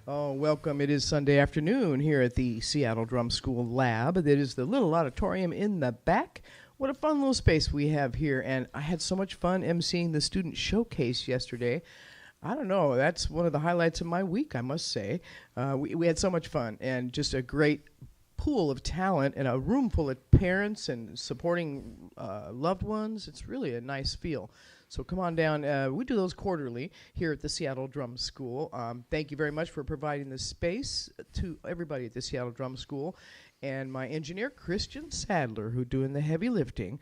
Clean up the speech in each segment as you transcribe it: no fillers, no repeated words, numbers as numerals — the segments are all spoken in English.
Oh, welcome. It is Sunday afternoon here at the Seattle Drum School Lab. That is the little auditorium in the back. What a fun little space we have here. And I had so much fun emceeing the student showcase yesterday. I don't know. That's one of the highlights of my week, I must say. We had so much fun and just a great pool of talent and a room full of parents and supporting loved ones. It's really a nice feel. So come on down. We do those quarterly here at the Seattle Drum School. Thank you very much for providing the space to everybody at the Seattle Drum School. And my engineer, Christian Sadler, who doing the heavy lifting.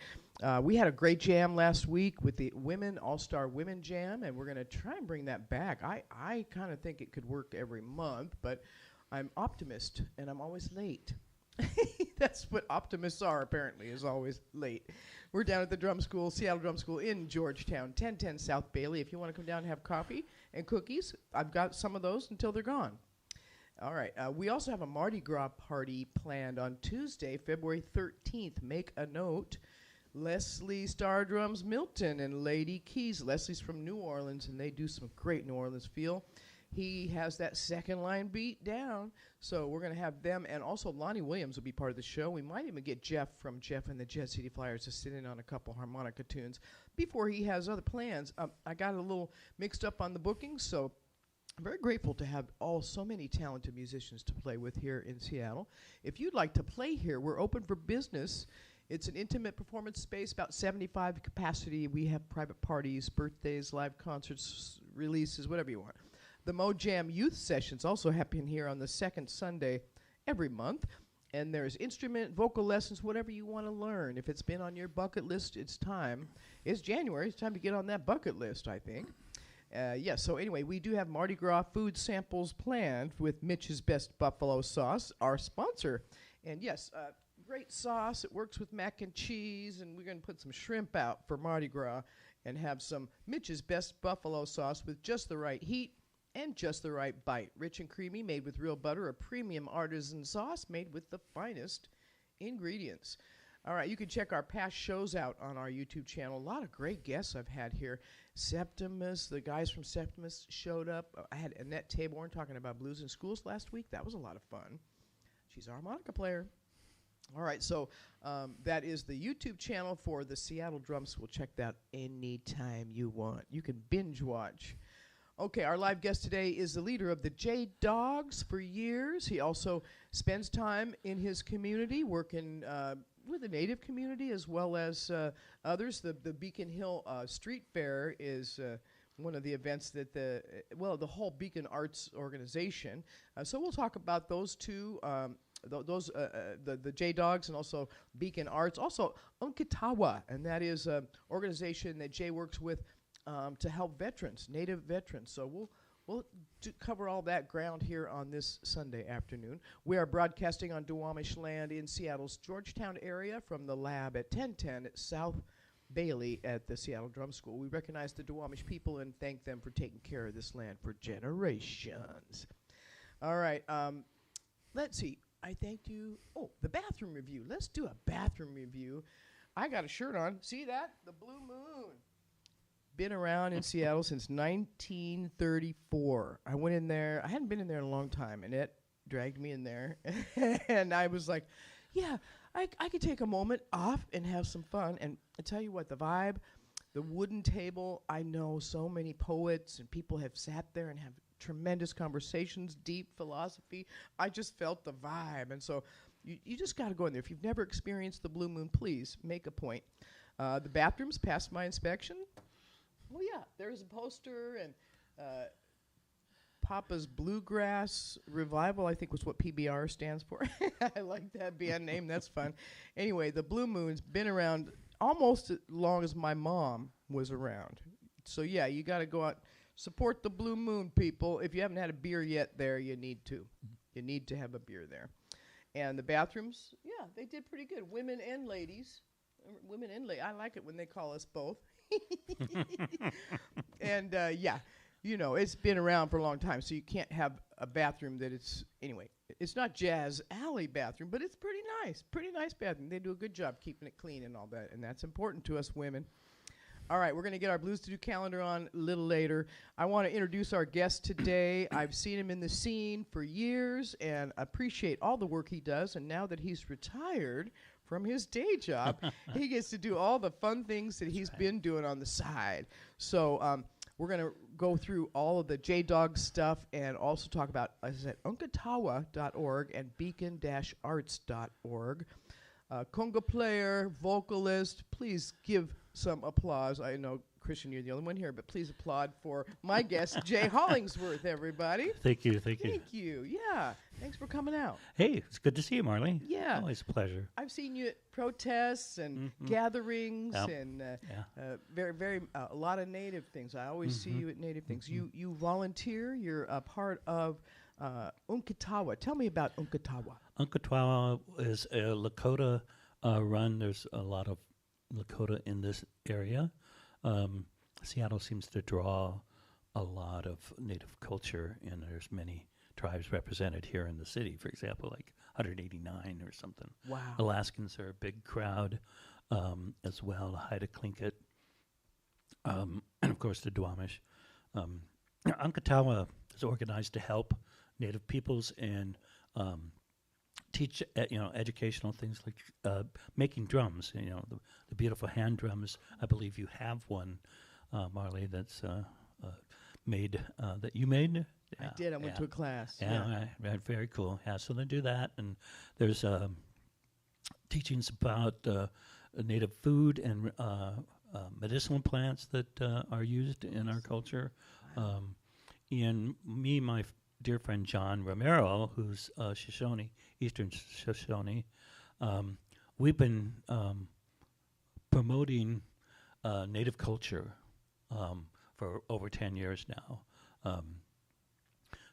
We had a great jam last week with the Women All-Star Women Jam, and we're going to try and bring that back. I kind of think it could work every month, but I'm optimist, and I'm always late. That's what optimists are, apparently, is always late. We're down at the drum school, Seattle Drum School in Georgetown, 1010 South Bailey. If you want to come down and have coffee and cookies, I've got some of those until they're gone. All right. We also have a Mardi Gras party planned on Tuesday, February 13th. Make a note. Leslie Star Drums Milton and Lady Keys. Leslie's from New Orleans, and they do some great New Orleans feel. He has that second line beat down, so we're going to have them, and also Lonnie Williams will be part of the show. We might even get Jeff from Jeff and the Jet City Flyers to sit in on a couple harmonica tunes before he has other plans. I got a little mixed up on the bookings, so I'm very grateful to have so many talented musicians to play with here in Seattle. If you'd like to play here, we're open for business. It's an intimate performance space, about 75 capacity. We have private parties, birthdays, live concerts, releases, whatever you want. The Mojam Youth Sessions also happen here on the second Sunday every month. And there's instrument, vocal lessons, whatever you want to learn. If it's been on your bucket list, it's time. It's January. It's time to get on that bucket list, I think. Yes, so anyway, we do have Mardi Gras food samples planned with Mitch's Best Buffalo Sauce, our sponsor. And yes, great sauce. It works with mac and cheese, and we're going to put some shrimp out for Mardi Gras and have some Mitch's Best Buffalo Sauce with just the right heat and just the right bite. Rich and creamy, made with real butter, a premium artisan sauce made with the finest ingredients. All right, you can check our past shows out on our YouTube channel. A lot of great guests I've had here. Septimus, the guys from Septimus showed up. I had Annette Taborn talking about blues in schools last week. That was a lot of fun. She's a harmonica player. All right, so that is the YouTube channel for the Seattle Drum School. Check that anytime you want. You can binge watch. Okay, our live guest today is the leader of the Jaydogs for years. He also spends time in his community working with the Native community as well as others. The Beacon Hill Street Fair is one of the events that the whole Beacon Arts organization. So we'll talk about those two, the Jaydogs and also Beacon Arts. Also Unkitawa, and that is an organization that Jay works with to help veterans, Native veterans. So we'll cover all that ground here on this Sunday afternoon. We are broadcasting on Duwamish land in Seattle's Georgetown area from the lab at 1010 at South Bailey at the Seattle Drum School. We recognize the Duwamish people and thank them for taking care of this land for generations. All right, let's see. I thanked you. Oh, the bathroom review. Let's do a bathroom review. I got a shirt on. See that? The Blue Moon. Been around in Seattle since 1934. I went in there. I hadn't been in there in a long time. Annette dragged me in there. And I was like, yeah, I could take a moment off and have some fun. And I tell you what, the vibe, the wooden table, I know so many poets and people have sat there and have tremendous conversations, deep philosophy. I just felt the vibe. And so you just got to go in there. If you've never experienced the Blue Moon, please make a point. The bathrooms passed my inspection. Oh, yeah, there's a poster, and Papa's Bluegrass Revival, I think was what PBR stands for. I like that band name. That's fun. Anyway, the Blue Moon's been around almost as long as my mom was around. So, yeah, you got to go out, support the Blue Moon, people. If you haven't had a beer yet there, you need to. You need to have a beer there. And the bathrooms, yeah, they did pretty good. Women and ladies. Women and ladies. I like it when they call us both. And, yeah, you know, it's been around for a long time, so you can't have a bathroom that it's, anyway, it's not Jazz Alley bathroom, but it's pretty nice bathroom. They do a good job keeping it clean and all that, and that's important to us women. All right, we're going to get our Blues to Do calendar on a little later. I want to introduce our guest today. I've seen him in the scene for years and appreciate all the work he does. And now that he's retired from his day job, he gets to do all the fun things that he's been doing on the side. So we're going to go through all of the Jaydogs stuff and also talk about, as I said, unkatawa.org and beacon-arts.org. Conga player, vocalist, please give some applause. I know, Christian, you're the only one here, but please applaud for my guest, Jay Hollingsworth, everybody. Thank you. Thank you. Yeah. Thanks for coming out. Hey, it's good to see you, Marlee. Yeah. Always a pleasure. I've seen you at protests and gatherings and a lot of Native things. I always see you at Native things. You volunteer. You're a part of Unkatawa. Tell me about Unkatawa. Unkatawa is a Lakota run. There's a lot of Lakota in this area. Seattle seems to draw a lot of Native culture, and there's many tribes represented here in the city. For example, like 189 or something. Wow. Alaskans are a big crowd as well. The Haida Tlingit, and of course the Duwamish. Unkatawa is organized to help Native peoples and teach educational things like making drums. The beautiful hand drums. I believe you have one, Marlee, that's made that you made. I did. I went to a class. Right, very cool. Yeah, so they do that, and there's teachings about native food and medicinal plants that are used in our culture. And my dear friend John Romero, who's Shoshone, Eastern Shoshone, we've been promoting Native culture for over 10 years now.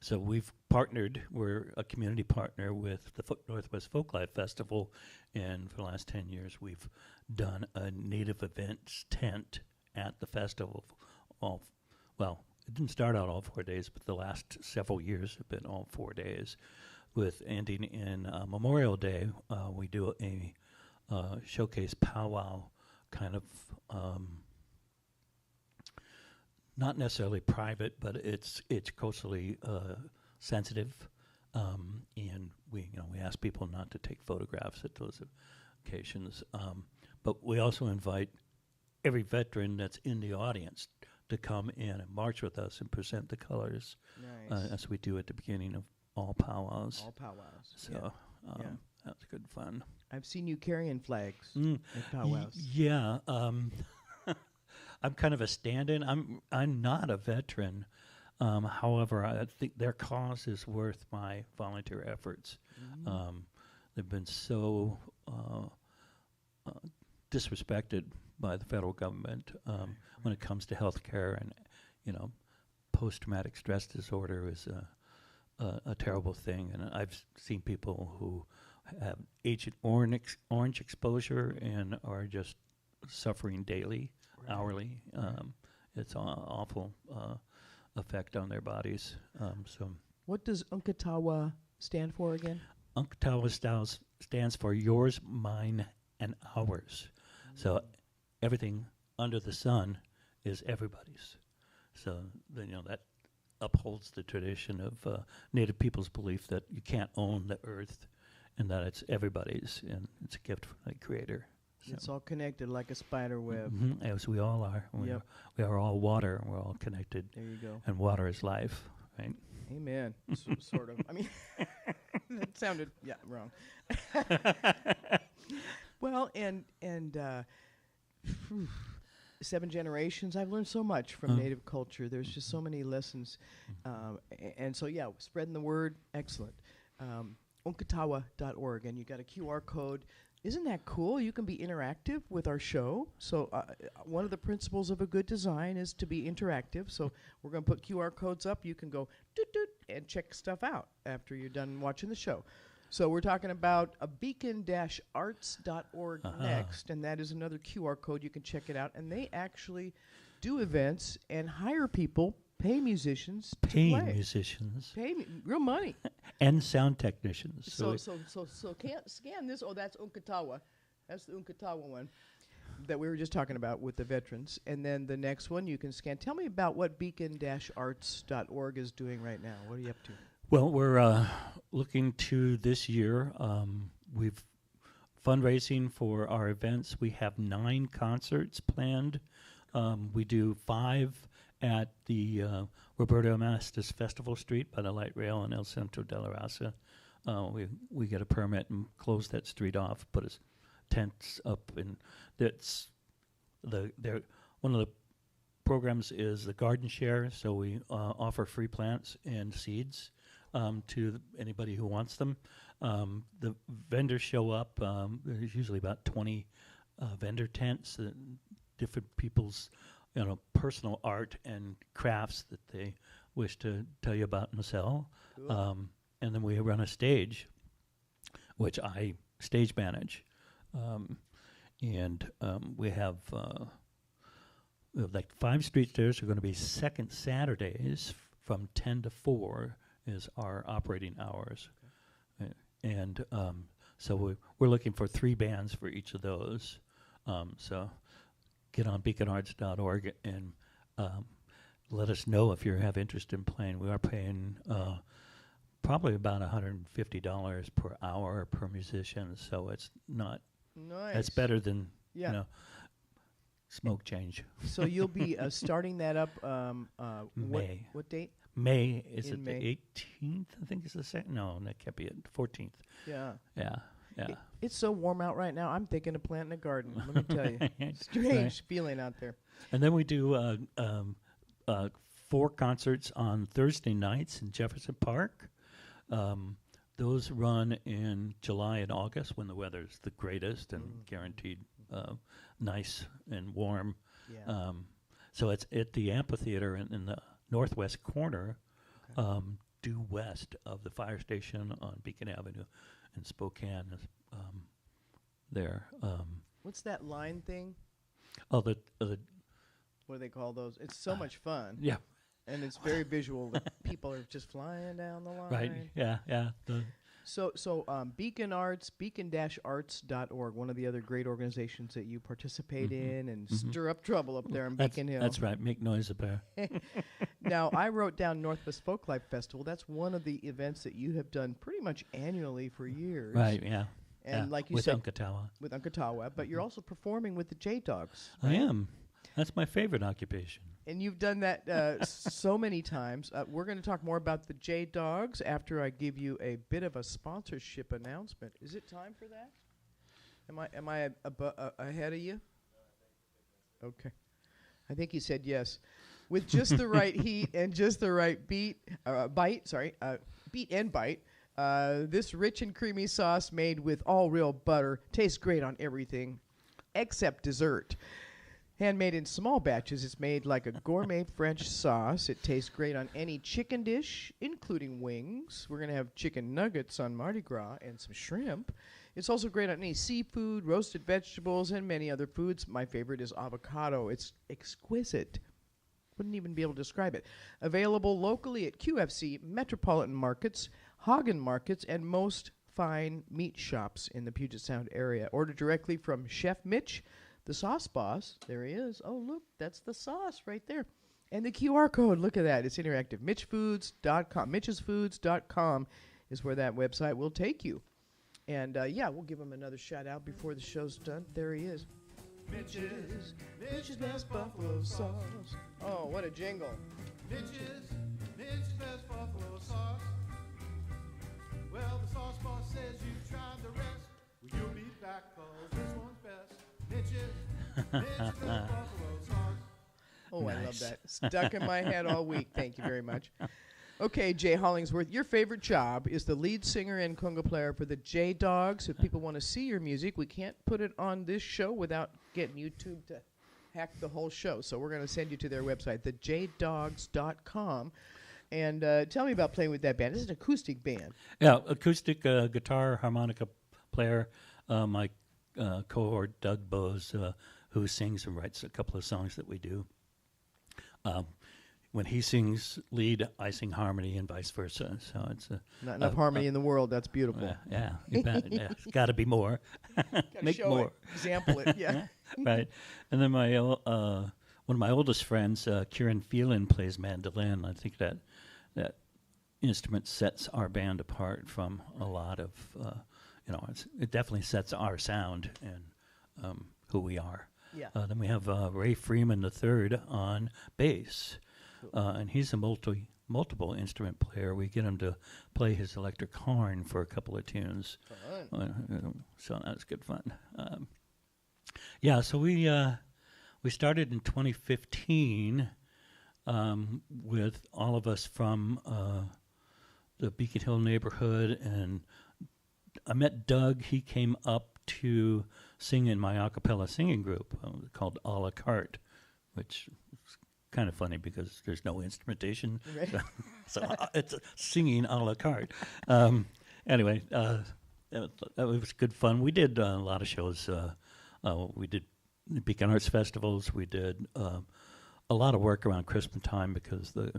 So we've partnered, we're a community partner with the Northwest Folklife Festival, and for the last 10 years we've done a Native events tent at the festival. It didn't start out all 4 days, but the last several years have been all 4 days. With ending in Memorial Day, we do a showcase powwow kind of, not necessarily private, but it's culturally sensitive, and we ask people not to take photographs at those occasions. But we also invite every veteran that's in the audience to come in and march with us and present the colors, as we do at the beginning of all powwows. All powwows. So that's good fun. I've seen you carrying flags at powwows. Yeah. I'm kind of a stand-in. I'm not a veteran. However, I think their cause is worth my volunteer efforts. They've been so disrespected by the federal government when it comes to health care, and post-traumatic stress disorder is a terrible thing. And I've seen people who have Agent Orange exposure and are just suffering daily, hourly. It's an awful effect on their bodies. So, what does Unkatawa stand for again? Unkatawa stands for yours, mine, and ours. So everything under the sun is everybody's. So that upholds the tradition of Native people's belief that you can't own the earth, and that it's everybody's, and it's a gift from the Creator. So. It's all connected like a spider web. As we all are. We are all water, and we're all connected. There you go. And water is life, right? Amen. Sort of. I mean, that sounded wrong. Well, and 7 generations. I've learned so much from Native culture. There's just so many lessons, and so spreading the word. Excellent. Unkatawa.org, and you got a QR code. Isn't that cool? You can be interactive with our show. So one of the principles of a good design is to be interactive. So we're going to put QR codes up. You can go doot and check stuff out after you're done watching the show. So we're talking about a beacon-arts.org next, and that is another QR code. You can check it out. And they actually do events and hire people, pay musicians to play. Musicians. Pay real money. And sound technicians. So can't scan this. Oh, that's Unkatawa. That's the Unkatawa one. that we were just talking about with the veterans. And then the next one you can scan. Tell me about what beacon-arts.org is doing right now. What are you up to? Well, we're looking to this year. We've fundraising for our events. We have 9 concerts planned. We do 5 at the Roberto Amastis Festival Street by the light rail in El Centro de la Raza. We get a permit and close that street off, put us tents up, and that's one of the programs is the garden share. So we offer free plants and seeds to anybody who wants them. The vendors show up. There's usually about 20 vendor tents, different people's personal art and crafts that they wish to tell you about and sell. Cool. And then we run a stage, which I stage manage. We have like 5 street fairs are going to be second Saturdays from 10 to 4 is our operating hours. Okay. And so we're looking for 3 bands for each of those. So get on beaconarts.org and let us know if you have interest in playing. We are paying probably about $150 per hour per musician, so it's not. Nice. That's better than smoke change. So you'll be starting that up May. What date? May. Is In it May. the 18th? I think it's the second. No, that can't be it. 14th. Yeah. Yeah. Yeah. It's so warm out right now. I'm thinking of planting a garden. Let me tell you. Strange Right. feeling out there. And then we do 4 concerts on Thursday nights in Jefferson Park. Those run in July and August when the weather's the greatest and guaranteed nice and warm. Yeah. So it's at the amphitheater in the northwest corner, due west of the fire station on Beacon Avenue in Spokane. There. What's that line thing? Oh, the What do they call those? It's so much fun. yeah. And it's very visual. The people are just flying down the line. Right. Yeah. Yeah. So Beacon Arts, beacon-arts.org, one of the other great organizations that you participate in and stir up trouble up there in Beacon Hill. That's right. Make noise up there. Now, I wrote down Northwest Folklife Festival. That's one of the events that you have done pretty much annually for years. Right. Yeah. And yeah. like you with said, Unkatawa. with Unkatawa, but you're also performing with the Jaydogs. I am. That's my favorite occupation. And you've done that so many times. We're going to talk more about the Jaydogs after I give you a bit of a sponsorship announcement. Is it time for that? Am I ahead of you? Okay. I think he said yes. With just the right heat and just the right beat and bite, this rich and creamy sauce made with all real butter tastes great on everything except dessert. Handmade in small batches, it's made like a gourmet French sauce. It tastes great on any chicken dish, including wings. We're going to have chicken nuggets on Mardi Gras and some shrimp. It's also great on any seafood, roasted vegetables, and many other foods. My favorite is avocado. It's exquisite. Wouldn't even be able to describe it. Available locally at QFC, Metropolitan Markets, Hagen Markets, and most fine meat shops in the Puget Sound area. Order directly from Chef Mitch, the sauce boss. There he is. Oh, look, that's the sauce right there. And the QR code, look at that. It's interactive. Mitchfoods.com. Mitchesfoods.com is where that website will take you. And, we'll give him another shout-out before the show's done. There he is. Mitch's Best Buffalo Sauce. Oh, what a jingle. Mitch's Best Buffalo Sauce. Well, the sauce boss says you've tried the rest. Well, you'll be back, 'cause this one's best. Mitch's Best Buffalo Sauce. Oh, Nice. I love that. Stuck in my head all week. Thank you very much. Okay, Jay Hollingsworth, your favorite job is the lead singer and conga player for the Jaydogs. If people want to see your music, we can't put it on this show without getting YouTube to hack the whole show. So we're going to send you to their website, thejaydogs.com. And tell me about playing with that band. This is an acoustic band. Yeah, acoustic guitar, harmonica player. My cohort, Doug Bose, who sings and writes a couple of songs that we do. When he sings lead, I sing harmony, and vice versa. So it's Not enough harmony in the world. That's beautiful. yeah, you bet. Yeah, it's got to be more. Gotta Make show more. it, example it. Yeah. Right. And then one of my oldest friends, Kieran Phelan, plays mandolin. I think that instrument sets our band apart from a lot of, it definitely sets our sound and who we are. Yeah. Then we have Ray Freeman III on bass, and he's a multiple instrument player. We get him to play his electric horn for a couple of tunes. So that's good fun. So we started in 2015 with all of us from the Beacon Hill neighborhood, and I met Doug. He came up to sing in my a cappella singing group called A La Carte, which is kind of funny because there's no instrumentation. Right. So it's singing a la carte. Anyway, that was good fun. We did a lot of shows. We did Beacon Arts Festivals. We did a lot of work around Christmas time because the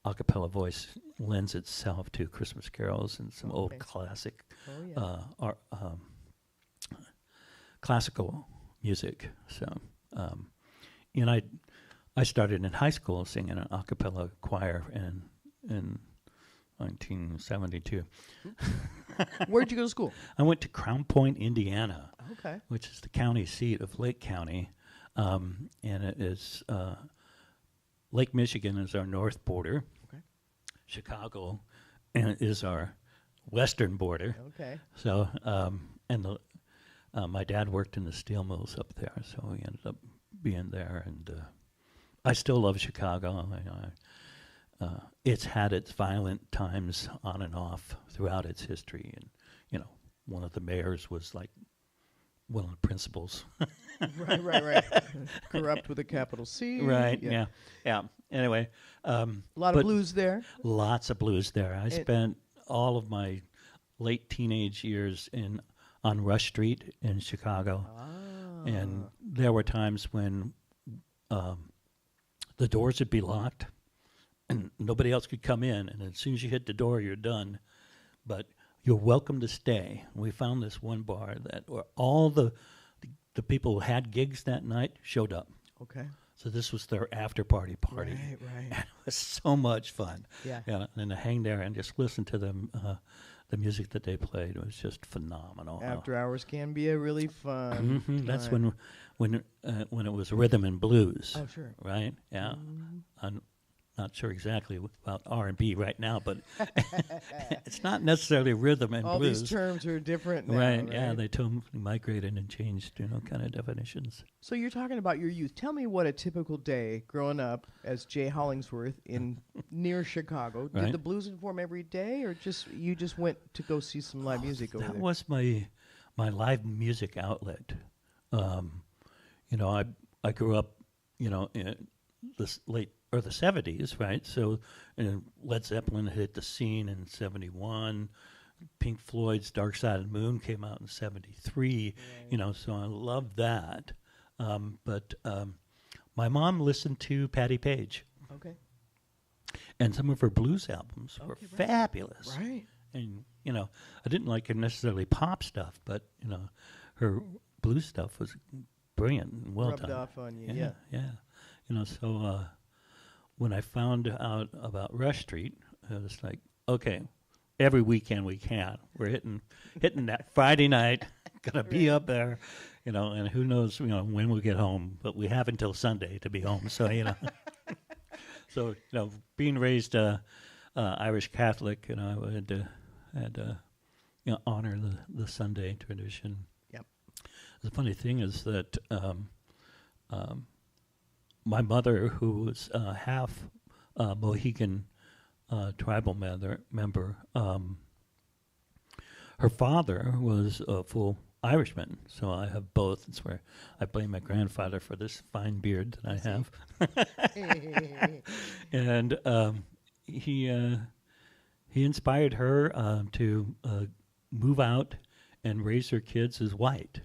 a cappella voice lends itself to Christmas carols and some old classic classical music. So, and I started in high school singing an a cappella choir in 1972. Where'd you go to school? I went to Crown Point, Indiana, Okay. which is the county seat of Lake County, and it is Lake Michigan is our north border. Okay. Chicago is our western border. Okay. So, my dad worked in the steel mills up there, so we ended up being there. And I still love Chicago. It's had its violent times on and off throughout its history, and one of the mayors was like one of the principals. Right. Corrupt with a capital C. Right. Yeah. Anyway, A lot of blues there. Lots of blues there. I spent all of my late teenage years on Rush Street in Chicago, and there were times when the doors would be locked and nobody else could come in, and as soon as you hit the door, you're done. But you're welcome to stay. We found this one bar where all the people who had gigs that night showed up. Okay. So this was their after party. Right. And it was so much fun. Yeah. And to hang there and just listen to them, the music that they played was just phenomenal. After hours can be a really fun. That's time. when it was rhythm and blues. Oh, sure. Right? Yeah. I'm not sure exactly about R&B right now, but it's not necessarily rhythm and All blues. these terms are different now, Right? Yeah, they totally migrated and changed, kind of definitions. So you're talking about your youth. Tell me what a typical day growing up as Jay Hollingsworth in near Chicago. Right. Did the blues inform every day, or you just went to go see some live music over That there? was my live music outlet. I grew up, in this late or the 70s, right? So Led Zeppelin hit the scene in 71. Pink Floyd's Dark Side of the Moon came out in 73. Right. So I love that. But my mom listened to Patti Page, Okay. and some of her blues albums were Okay, right. fabulous. Right. And I didn't like her necessarily pop stuff, but her blues stuff was brilliant and well Rubbed done. off on you. Yeah. So when I found out about Rush Street, I was like, okay, every weekend we're hitting that Friday night, gonna be up there, and who knows, when we get home, but we have until Sunday to be home. So so being raised Irish Catholic, I had to honor the Sunday tradition. Yep. The funny thing is that my mother, who was half Mohegan tribal member, her father was a full Irishman, so I have both. It's where I blame my grandfather for this fine beard that I have. And he inspired her to move out and raise her kids as white.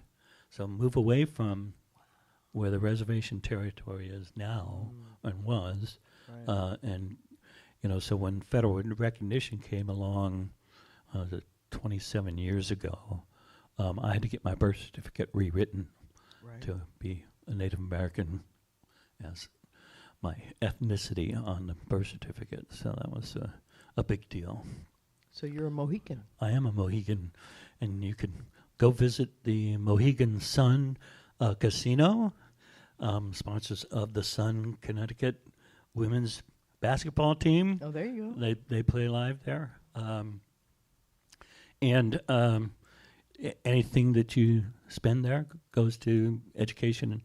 So move away from where the reservation territory is now and was. Right. And, so when federal recognition came along 27 years ago, I had to get my birth certificate rewritten. Right. to be a Native American as my ethnicity on the birth certificate. So that was a big deal. So you're a Mohican. I am a Mohegan, and you can go visit the Mohegan Sun Casino, sponsors of the Sun Connecticut women's basketball team. Oh, there you go. They play live there. And anything that you spend there goes to education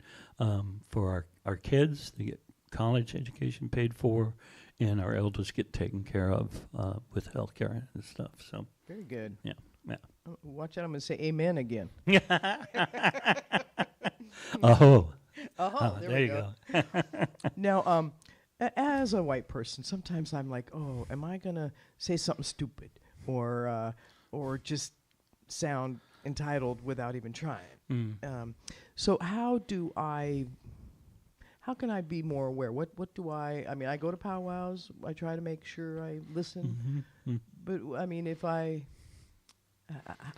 for our kids. They get college education paid for, and our elders get taken care of with health care and stuff. So Very good. yeah. Watch out, I'm going to say amen again. Oh, There you go. go. Now, as a white person, sometimes I'm like, oh, am I going to say something stupid or just sound entitled without even trying? So how can I be more aware? What do I mean, I go to powwows. I try to make sure I listen. But, I mean, if I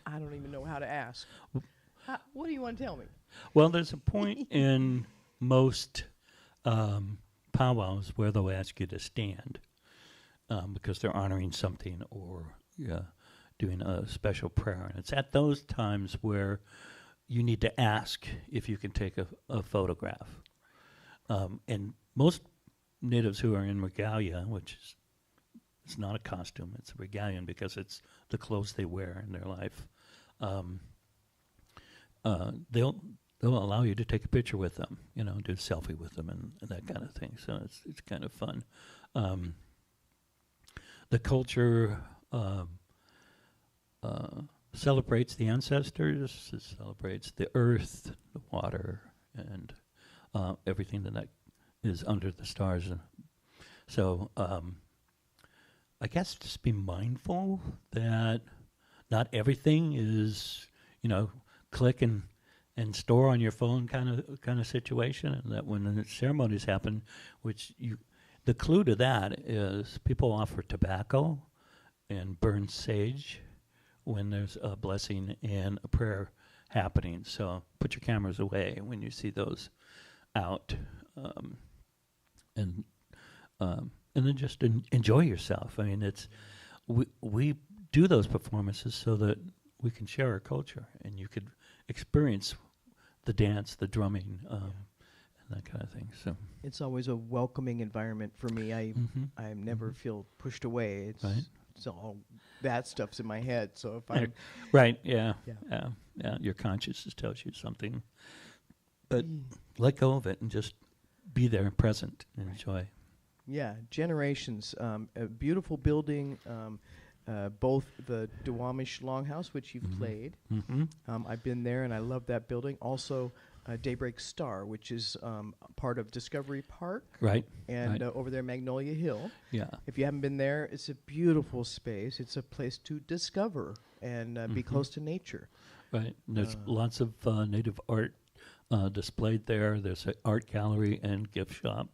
don't even know how to ask. What do you want to tell me? Well, there's a point in most powwows where they'll ask you to stand because they're honoring something or doing a special prayer. And it's at those times where you need to ask if you can take a photograph. And most natives who are in regalia, which is it's not a costume, it's a regalian because it's the clothes they wear in their life, they'll allow you to take a picture with them, do a selfie with them and that kind of thing. So it's kind of fun. The culture celebrates the ancestors, it celebrates the earth, the water, and everything that is under the stars. So I guess just be mindful that not everything is, click and store on your phone kind of situation, and that when the ceremonies happen, the clue to that is people offer tobacco and burn sage when there's a blessing and a prayer happening. So put your cameras away when you see those out, and then just enjoy yourself. I mean, we do those performances so that we can share our culture, and you could experience the dance, the drumming, and that kind of thing. So It's always a welcoming environment for me. I never feel pushed away. It's Right. it's all that stuff's in my head. So if I right, yeah, Yeah. your consciousness tells you something, but let go of it and just be there, present, and enjoy. generations, a beautiful building. Both the Duwamish Longhouse, which you've played. I've been there, and I love that building. Also, Daybreak Star, which is part of Discovery Park. Right. And over there, Magnolia Hill. Yeah. If you haven't been there, it's a beautiful space. It's a place to discover and be close to nature. Right. And there's lots of native art displayed there. There's an art gallery and gift shop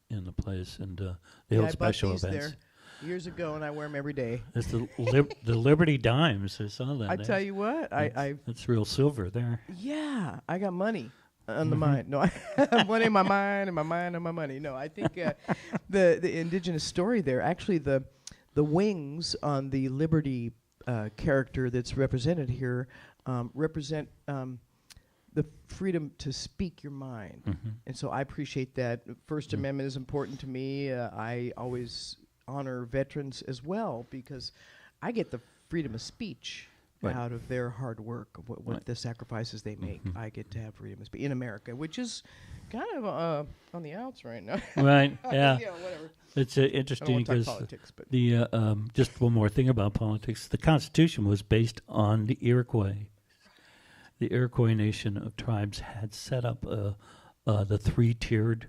in the place, and they hold special I bought these events. there years ago, and I wear them every day. It's the Liberty Dimes. I saw that. I tell you what, That's real silver there. Yeah, I got money on the mind. No, I have money in my mind, and my mind on my money. No, I think the indigenous story there, actually the wings on the Liberty character that's represented here represent the freedom to speak your mind. And so I appreciate that. First Amendment is important to me. I always honor veterans as well because I get the freedom of speech out of their hard work, what the sacrifices they make. I get to have freedom of speech in America, which is kind of on the outs right now. Right, yeah. Whatever. It's interesting because the just one more thing about politics. The Constitution was based on the Iroquois. The Iroquois nation of tribes had set up the three-tiered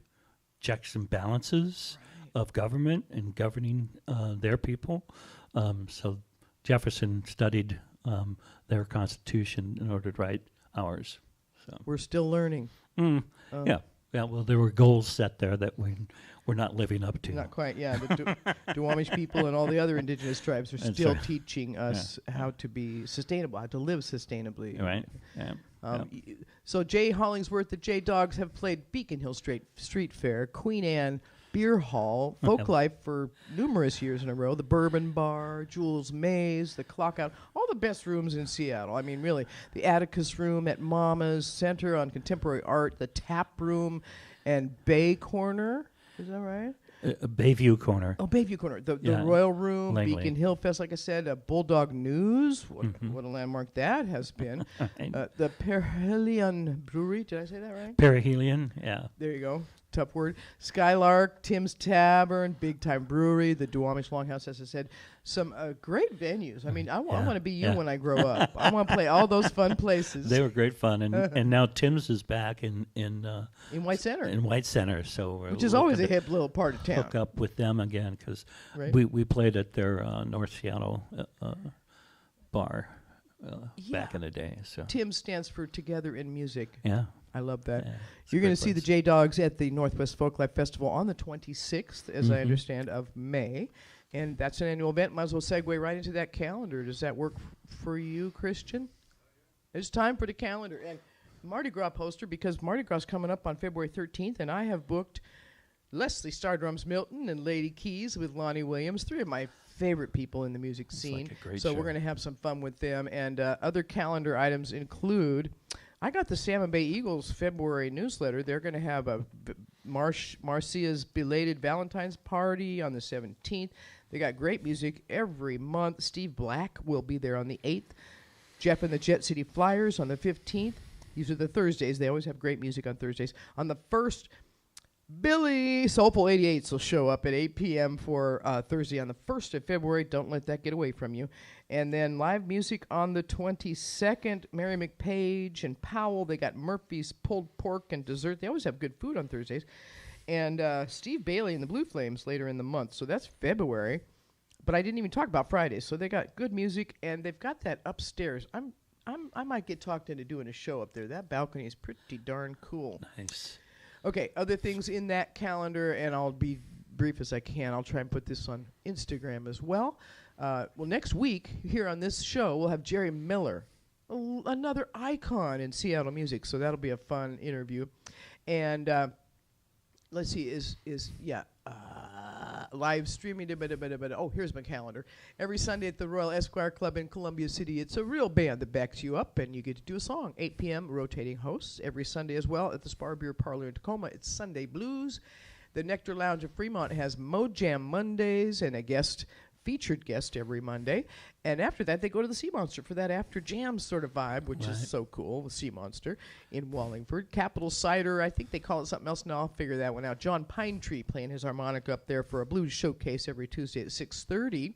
checks and balances of government and governing their people. So Jefferson studied their Constitution in order to write ours. So we're still learning. yeah. Yeah, well, there were goals set there that we're not living up to. Not quite, yeah. The Duwamish people and all the other indigenous tribes are That's still right. teaching us how to be sustainable, how to live sustainably. Right? Yeah. So Jay Hollingsworth, the Jaydogs have played Beacon Hill Street Fair, Queen Anne Beer Hall, Folklife for numerous years in a row, the Bourbon Bar, Jules Mays, the Clockout, all the best rooms in Seattle. I mean, really, the Atticus Room at Mama's, Center on Contemporary Art, the Tap Room, and Bay Corner. Is that right? Bayview Corner. Oh, Bayview Corner. The Yeah. Royal Room, Langley. Beacon Hill Fest, like I said, Bulldog News. What a landmark that has been. The Perihelion Brewery. Did I say that right? Perihelion, yeah. There you go. Tough word. Skylark, Tim's Tavern, Big Time Brewery, the Duwamish Longhouse, as I said. Some great venues. I mean, I want to be you when I grow up. I want to play all those fun places. They were great fun, and now Tim's is back in White Center. In White Center, so Which is always a hip little part of town. Hook up with them again because Right. we played at their North Seattle bar back in the day. So Tim stands for Together in Music. yeah. I love that. Yeah, You're going to see the place. Jaydogs at the Northwest Folklife Festival on the 26th, as I understand, of May. And that's an annual event. Might as well segue right into that calendar. Does that work for you, Christian? It's time for the calendar. And Mardi Gras poster, because Mardi Gras is coming up on February 13th, and I have booked Leslie Stardrums Milton and Lady Keys with Lonnie Williams, three of my favorite people in the music scene. like a great so show. we're going to have some fun with them. And other calendar items include... I got the Salmon Bay Eagles February newsletter. They're going to have a Marcia's belated Valentine's party on the 17th. They got great music every month. Steve Black will be there on the 8th. Jeff and the Jet City Flyers on the 15th. These are the Thursdays. They always have great music on Thursdays. On the 1st, Billy Soulful 88s will show up at 8 p.m. for Thursday on the 1st of February. Don't let that get away from you. And then live music on the 22nd, Mary McPage and Powell. They got Murphy's pulled pork and dessert. They always have good food on Thursdays. And Steve Bailey and the Blue Flames later in the month. So that's February. But I didn't even talk about Fridays. So they got good music, and they've got that upstairs. I might get talked into doing a show up there. That balcony is pretty darn cool. Nice. Okay, other things in that calendar, and I'll be brief as I can. I'll try and put this on Instagram as well. Next week, here on this show, we'll have Jerry Miller, another icon in Seattle music, so that'll be a fun interview. And let's see, live streaming. Oh, here's my calendar. Every Sunday at the Royal Esquire Club in Columbia City, it's a real band that backs you up, and you get to do a song. 8 p.m., rotating hosts. Every Sunday as well at the Spar Beer Parlor in Tacoma, it's Sunday Blues. The Nectar Lounge of Fremont has Mojam Mondays and a featured guest every Monday. And after that, they go to the Sea Monster for that after jam sort of vibe, which is so cool, the Sea Monster in Wallingford. Capital Cider, I think they call it something else now. I'll figure that one out. John Pinetree playing his harmonica up there for a blues showcase every Tuesday at 6:30.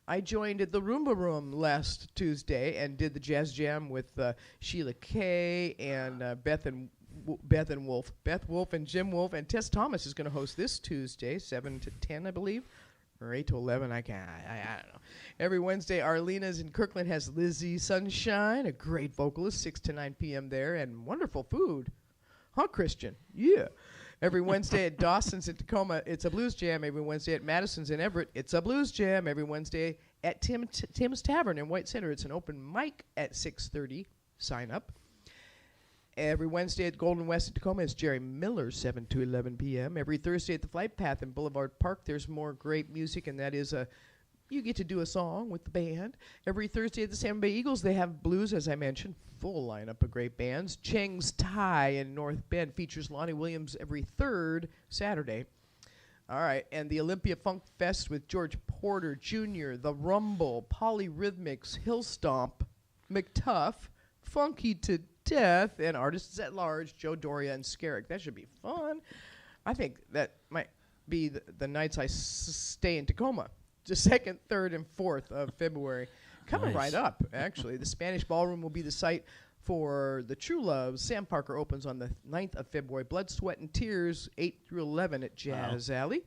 I joined at the Roomba Room last Tuesday and did the jazz jam with Sheila Kay and Beth Wolf and Jim Wolf. And Tess Thomas is going to host this Tuesday, 7 to 10, I believe. Or 8 to 11, I don't know. Every Wednesday, Arlena's in Kirkland has Lizzie Sunshine, a great vocalist, 6 to 9 p.m. there, and wonderful food. Huh, Christian? Yeah. Every Wednesday at Dawson's in Tacoma, it's a blues jam. Every Wednesday at Madison's in Everett, it's a blues jam. Every Wednesday at Tim's Tavern in White Center, it's an open mic at 6:30. Sign up. Every Wednesday at Golden West in Tacoma is Jerry Miller, 7 to 11 p.m. Every Thursday at the Flight Path in Boulevard Park, there's more great music, and that is you get to do a song with the band. Every Thursday at the Salmon Bay Eagles, they have blues, as I mentioned, full lineup of great bands. Cheng's Thai in North Bend features Lonnie Williams every third Saturday. All right, and the Olympia Funk Fest with George Porter Jr., The Rumble, Polyrhythmics, Hill Stomp, McTuff, Funky to Death, and artists at large, Joe Doria and Scarrick. That should be fun. I think that might be the nights I stay in Tacoma. The 2nd, 3rd, and 4th of February. Coming right up, actually. The Spanish Ballroom will be the site for the True Loves. Sam Parker opens on the 9th of February. Blood, Sweat, and Tears, 8 through 11 at Jazz Alley.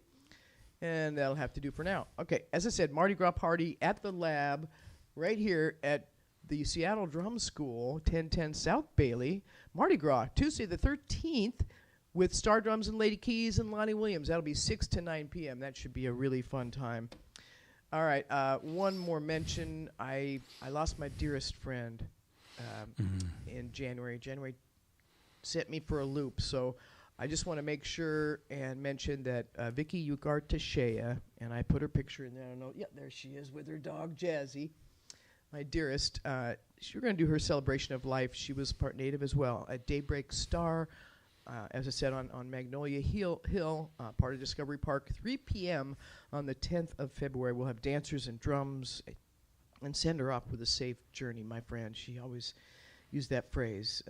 And that'll have to do for now. Okay, as I said, Mardi Gras party at the lab right here at the Seattle Drum School, 1010 South Bailey. Mardi Gras, Tuesday the 13th. with Star Drums and Lady Keys and Lonnie Williams. That'll be 6 to 9 p.m. That should be a really fun time. All right, one more mention. I lost my dearest friend in January. January set me for a loop, so I just want to make sure and mention that Vicky Ugarte-Shea, and I put her picture in there. I don't know. Yeah, there she is with her dog, Jazzy, my dearest. We're going to do her celebration of life. She was part Native as well. At Daybreak Star, as I said, on Magnolia Hill, part of Discovery Park, 3 p.m. on the 10th of February. We'll have dancers and drums, and send her off with a safe journey, my friend. She always used that phrase.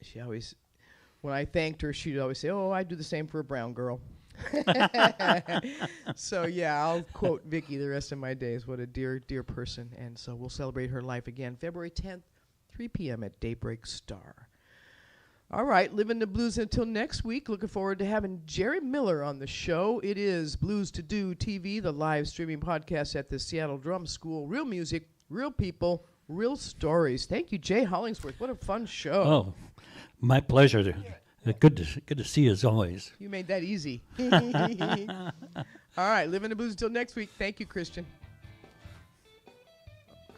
She always, when I thanked her, she'd always say, "Oh, I do the same for a brown girl." So, yeah, I'll quote Vicky the rest of my days. What a dear, dear person. And so we'll celebrate her life again, February 10th, 3 p.m. at Daybreak Star. All right, living the blues until next week. Looking forward to having Jerry Miller on the show. It is Blues to Do TV, the live streaming podcast at the Seattle Drum School. Real music, real people, real stories. Thank you, Jay Hollingsworth. What a fun show. Oh, my pleasure. Good to see you as always. You made that easy. All right, living the blues until next week. Thank you, Christian.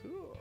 Cool.